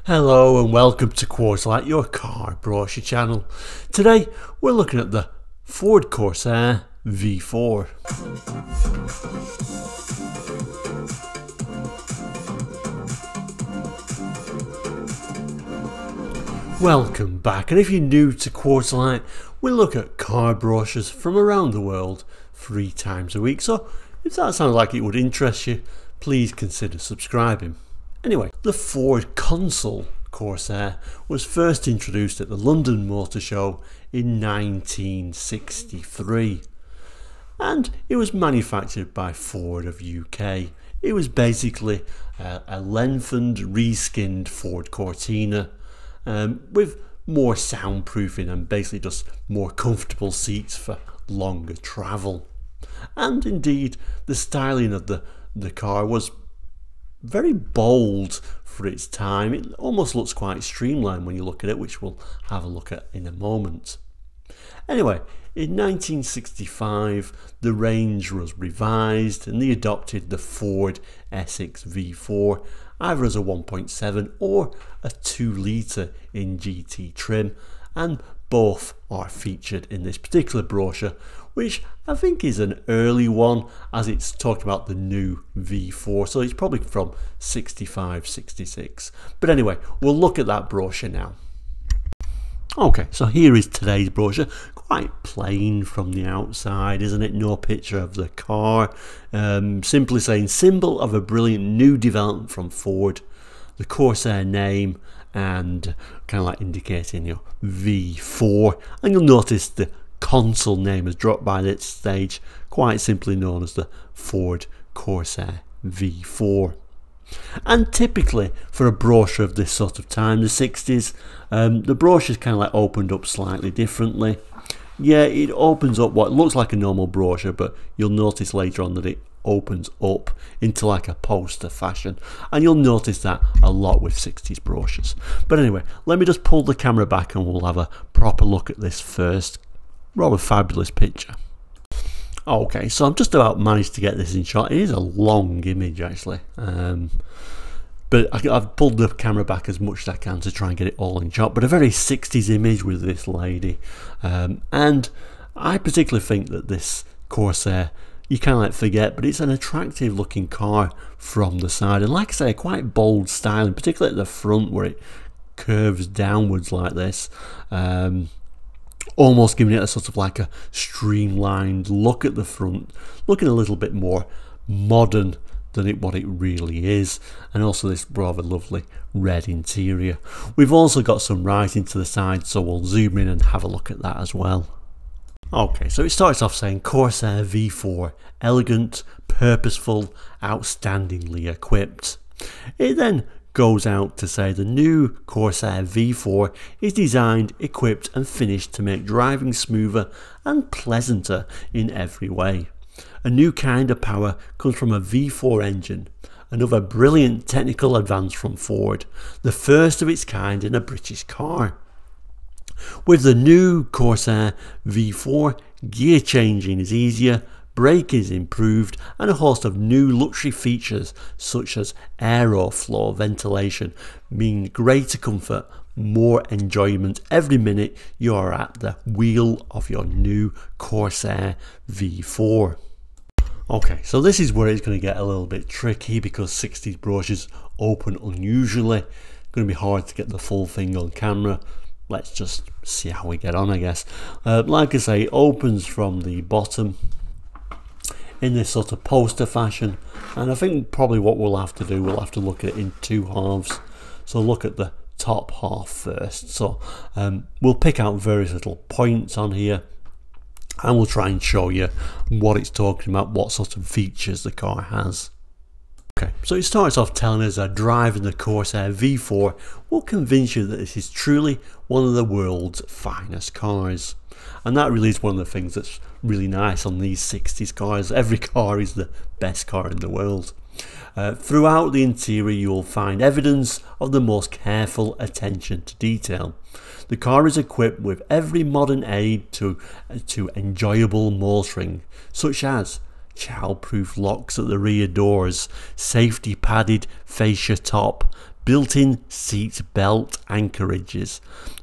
Hello and welcome to Corsair, your car brochure channel. Today we're looking at the Ford Corsair V4. Welcome back, and if you're new to Corsair, we look at car brochures from around the world 3 times a week, so if that sounds like it would interest you, please consider subscribing. Anyway, the Ford Console Corsair was first introduced at the London Motor Show in 1963, and it was manufactured by Ford of UK. It was basically a lengthened, reskinned Ford Cortina with more soundproofing and basically just more comfortable seats for longer travel. And indeed, the styling of the car was very bold for its time. It almost looks quite streamlined when you look at it, which we'll have a look at in a moment. Anyway, in 1965 the range was revised and they adopted the Ford Essex V4 either as a 1.7 or a 2 litre in GT trim, and both are featured in this particular brochure, which I think is an early one as it's talking about the new V4, so it's probably from 65, 66. But anyway, we'll look at that brochure now. Okay, so here is today's brochure. Quite plain from the outside, isn't it? No picture of the car. Simply saying, symbol of a brilliant new development from Ford, the Corsair name, and kind of like indicating your V4. And you'll notice the console name has dropped by this stage, quite simply known as the Ford Corsair V4. And typically for a brochure of this sort of time, the 60s, the brochure's kind of like opened up slightly differently. Yeah, it opens up what looks like a normal brochure, but you'll notice later on that it opens up into like a poster fashion, and you'll notice that a lot with 60s brochures. But anyway, let me just pull the camera back and we'll have a proper look at this first rather fabulous picture. Okay, so I've just about managed to get this in shot. It is a long image actually, but I've pulled the camera back as much as I can to try and get it all in shot, but a very 60s image with this lady. And I particularly think that this Corsair, you kind of like forget, but it's an attractive looking car from the side, and like I say, quite bold styling, particularly at the front where it curves downwards like this, almost giving it a sort of like a streamlined look at the front, looking a little bit more modern than what it really is. And also this rather lovely red interior. We've also got some writing to the side, so we'll zoom in and have a look at that as well. Okay, so it starts off saying Corsair V4, elegant, purposeful, outstandingly equipped. It then goes out to say the new Corsair V4 is designed, equipped and finished to make driving smoother and pleasanter in every way. A new kind of power comes from a V4 engine, another brilliant technical advance from Ford, the first of its kind in a British car. With the new Corsair V4, gear changing is easier, brake is improved, and a host of new luxury features such as aeroflow ventilation mean greater comfort, more enjoyment every minute you are at the wheel of your new Corsair V4. Okay, so this is where it's going to get a little bit tricky because 60s brochures open unusually. It's going to be hard to get the full thing on camera. Let's just see how we get on, I guess. Like I say, it opens from the bottom in this sort of poster fashion, and I think probably what we'll have to do, we'll have to look at it in 2 halves. So look at the top half first. So we'll pick out various little points on here and we'll try and show you what it's talking about, what sort of features the car has. Okay, so it starts off telling us that driving the Corsair V4 will convince you that this is truly one of the world's finest cars. And that really is one of the things that's really nice on these 60s cars. Every car is the best car in the world. Throughout the interior you will find evidence of the most careful attention to detail. The car is equipped with every modern aid to enjoyable motoring, such as child-proof locks at the rear doors, safety padded fascia top, built-in seat belt anchorages,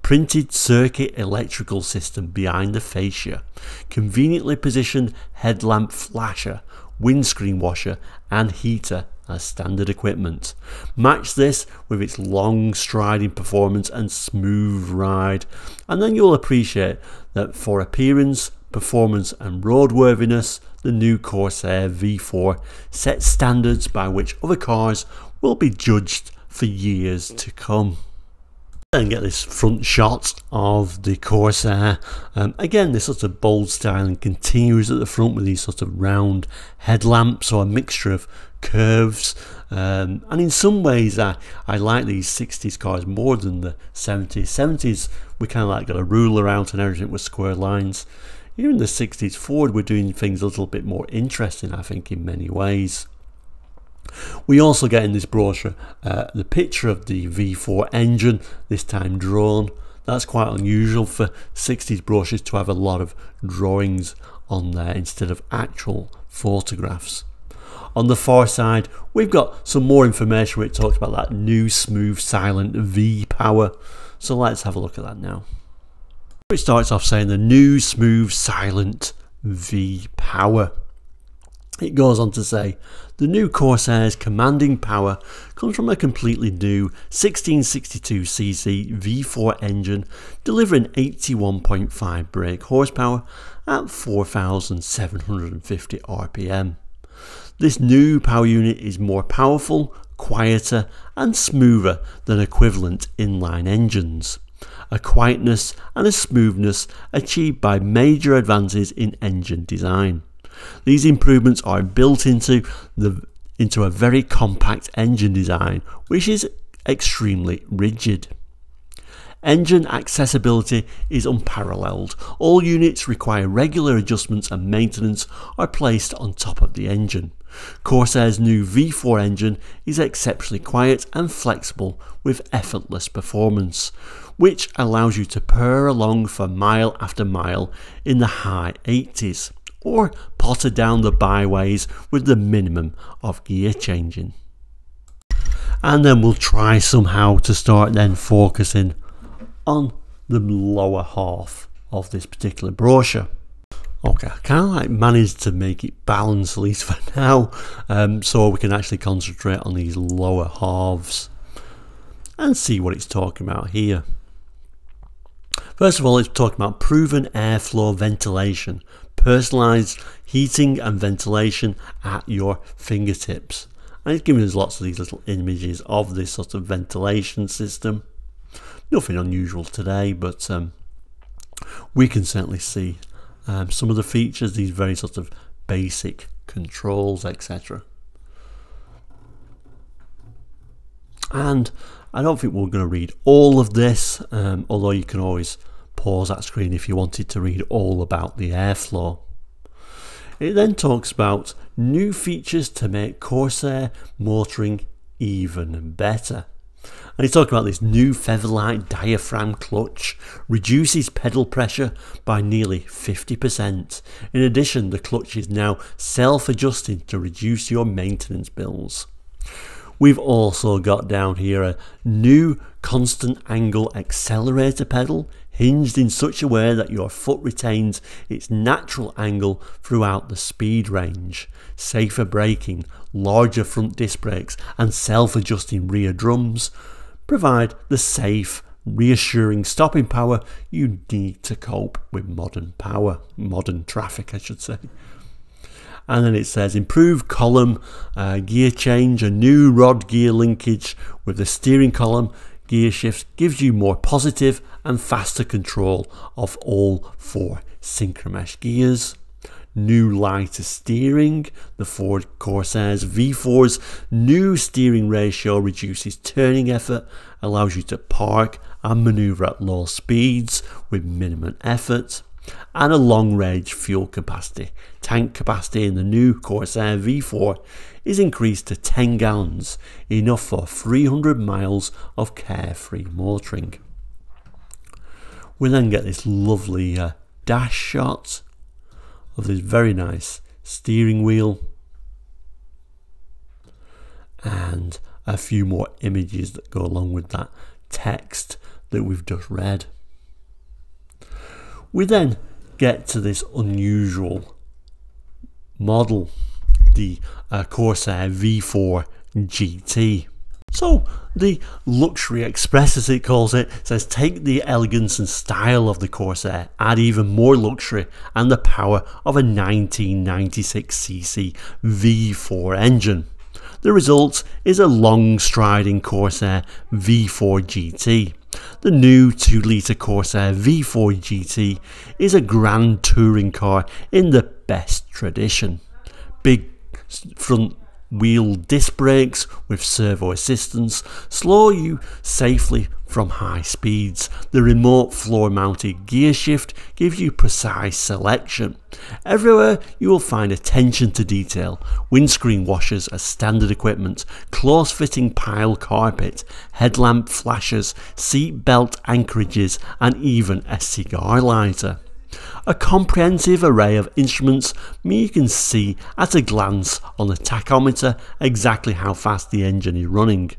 printed circuit electrical system behind the fascia, conveniently positioned headlamp flasher, windscreen washer and heater as standard equipment. Match this with its long striding performance and smooth ride, and then you'll appreciate that for appearance, performance and roadworthiness, the new Corsair V4 sets standards by which other cars will be judged for years to come. Then get this front shot of the Corsair. Again, this sort of bold styling continues at the front with these sort of round headlamps, or a mixture of curves, and in some ways I like these 60s cars more than the 70s. 70s we kind of like got a ruler out and everything with square lines. Here in the 60s, Ford were doing things a little bit more interesting, I think, in many ways. We also get in this brochure the picture of the V4 engine, this time drawn. That's quite unusual for 60s brochures to have a lot of drawings on there instead of actual photographs. On the far side, we've got some more information where it talks about that new smooth silent V power. So let's have a look at that now. It starts off saying the new smooth silent V power. It goes on to say, the new Corsair's commanding power comes from a completely new 1662cc V4 engine delivering 81.5 brake horsepower at 4,750 RPM. This new power unit is more powerful, quieter and smoother than equivalent inline engines. A quietness and a smoothness achieved by major advances in engine design. These improvements are built into a very compact engine design, which is extremely rigid. Engine accessibility is unparalleled. All units require regular adjustments and maintenance are placed on top of the engine. Corsair's new V4 engine is exceptionally quiet and flexible with effortless performance, which allows you to purr along for mile after mile in the high 80s. Or potter down the byways with the minimum of gear changing. And then we'll try somehow to start then focusing on the lower half of this particular brochure. Okay, I kind of like managed to make it balanced, at least for now, so we can actually concentrate on these lower halves and see what it's talking about here. First of all, it's talking about proven airflow ventilation, personalised heating and ventilation at your fingertips. And it's giving us lots of these little images of this sort of ventilation system. Nothing unusual today, but we can certainly see some of the features, these very sort of basic controls, etc. And I don't think we're going to read all of this, although you can always pause that screen if you wanted to read all about the airflow. It then talks about new features to make Corsair motoring even better. And he's talking about this new featherlight diaphragm clutch, reduces pedal pressure by nearly 50%. In addition, the clutch is now self-adjusting to reduce your maintenance bills. We've also got down here a new constant angle accelerator pedal, hinged in such a way that your foot retains its natural angle throughout the speed range. Safer braking, larger front disc brakes and self-adjusting rear drums provide the safe, reassuring stopping power you need to cope with modern traffic, I should say. And then it says improved column gear change, a new rod gear linkage with the steering column gear shift gives you more positive and faster control of all 4 synchromesh gears. New lighter steering, the Ford Corsair's V4's new steering ratio reduces turning effort, allows you to park and manoeuvre at low speeds with minimum effort. And a long range fuel capacity. Tank capacity in the new Corsair V4 is increased to 10 gallons, enough for 300 miles of carefree motoring. We then get this lovely dash shot of this very nice steering wheel and a few more images that go along with that text that we've just read. We then get to this unusual model, the Corsair V4 GT. So the Luxury Express, as it calls it, says take the elegance and style of the Corsair, add even more luxury and the power of a 1996cc V4 engine. The result is a long striding Corsair V4 GT. The new 2-litre Corsair V4 GT is a grand touring car in the best tradition. Big front wheel disc brakes with servo assistance slow you safely from high speeds. The remote floor mounted gear shift gives you precise selection. Everywhere you will find attention to detail, windscreen washers as standard equipment, close fitting pile carpet, headlamp flashers, seat belt anchorages and even a cigar lighter. A comprehensive array of instruments mean you can see at a glance on the tachometer exactly how fast the engine is running,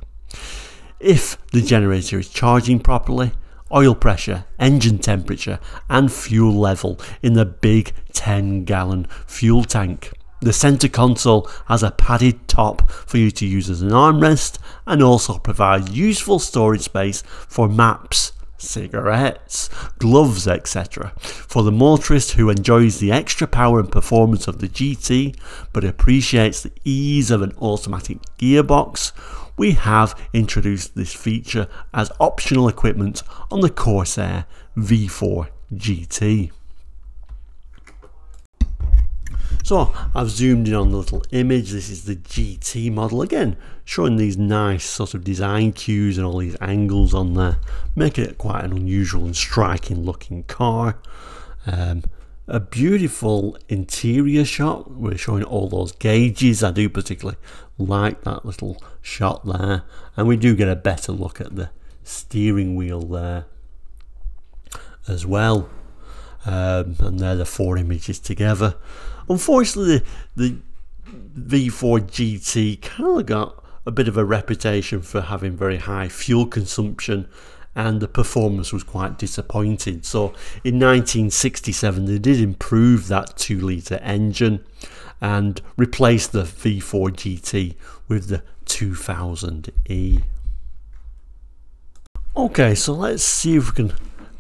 if the generator is charging properly, oil pressure, engine temperature and fuel level in the big 10-gallon fuel tank. The centre console has a padded top for you to use as an armrest and also provides useful storage space for maps, cigarettes, gloves, etc. For the motorist who enjoys the extra power and performance of the GT but appreciates the ease of an automatic gearbox, we have introduced this feature as optional equipment on the Corsair V4 GT. So I've zoomed in on the little image. This is the GT model, again showing these nice sort of design cues and all these angles on there, making it quite an unusual and striking looking car. A beautiful interior shot. We're showing all those gauges. I do particularly like that little shot there, and we do get a better look at the steering wheel there as well. And they're the four images together. Unfortunately, the V4 GT kind of got a bit of a reputation for having very high fuel consumption, and the performance was quite disappointing. So in 1967 they did improve that 2-litre engine and replaced the V4 GT with the 2000E. Okay, so let's see if we can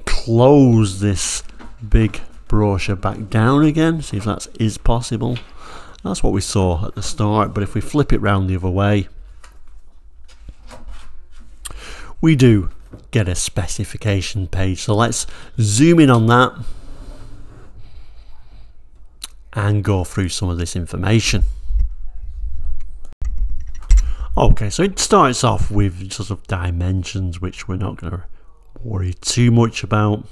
close this big brochure back down again, see if that is possible. That's what we saw at the start, but if we flip it round the other way, we do get a specification page. So let's zoom in on that and go through some of this information. Okay, so it starts off with sort of dimensions, which we're not going to worry too much about.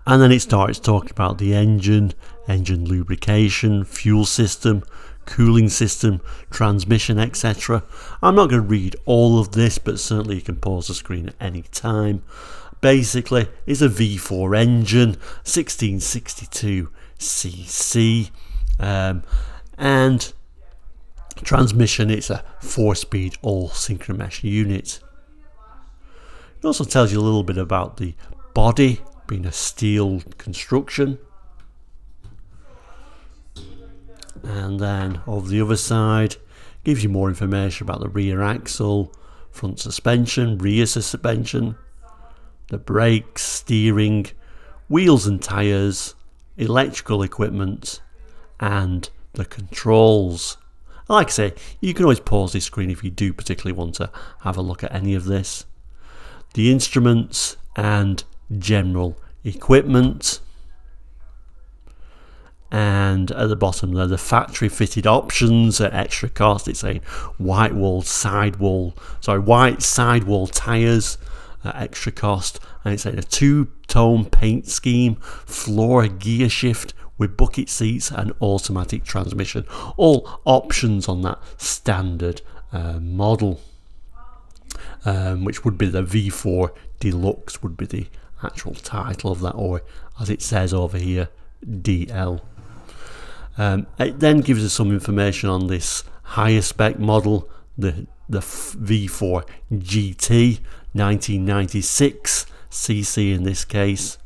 And then it starts talking about the engine lubrication, fuel system, cooling system, transmission, etc. I'm not going to read all of this, but certainly you can pause the screen at any time. Basically, it's a V4 engine, 1662cc, and transmission, it's a 4-speed all synchromesh unit. It also tells you a little bit about the body being a steel construction, and then over the other side gives you more information about the rear axle, front suspension, rear suspension, the brakes, steering, wheels and tyres, electrical equipment and the controls. Like I say, you can always pause this screen if you do particularly want to have a look at any of this. The instruments and general equipment, and at the bottom there the factory fitted options at extra cost. It's saying white sidewall tires at extra cost, and it's saying a 2-tone paint scheme, floor gear shift with bucket seats and automatic transmission, all options on that standard model, which would be the V4 Deluxe would be the actual title of that, or as it says over here, DL. It then gives us some information on this higher spec model, the the V4 GT, 1996 cc in this case.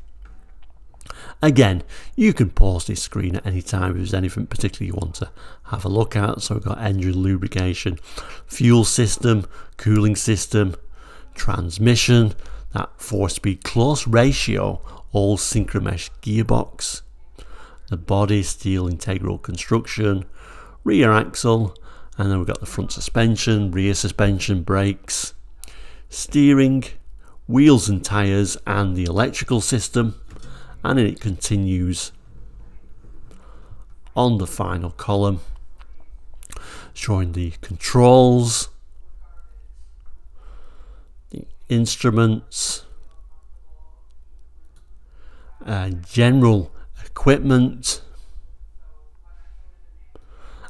Again, you can pause this screen at any time if there's anything particularly you want to have a look at. So we've got engine lubrication, fuel system, cooling system, transmission, that 4-speed close ratio, all synchromesh gearbox, the body steel integral construction, rear axle, and then we've got the front suspension, rear suspension, brakes, steering, wheels and tyres, and the electrical system. And then it continues on the final column, showing the controls, the instruments, general equipment,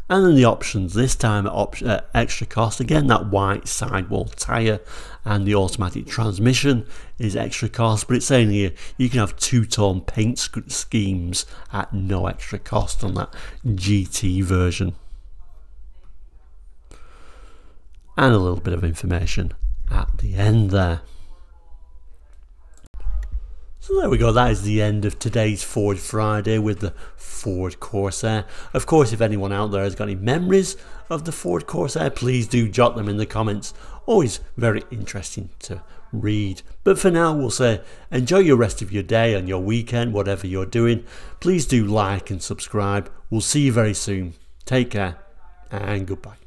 and then the options. This time at extra cost, again that white sidewall tyre and the automatic transmission is extra cost, but it's saying here you can have two-tone paint schemes at no extra cost on that GT version. And a little bit of information at the end there. So there we go, that is the end of today's Ford Friday with the Ford Corsair. Of course, if anyone out there has got any memories of the Ford Corsair, please do jot them in the comments. Always very interesting to read. But for now, we'll say enjoy your rest of your day and your weekend, whatever you're doing. Please do like and subscribe. We'll see you very soon. Take care and goodbye.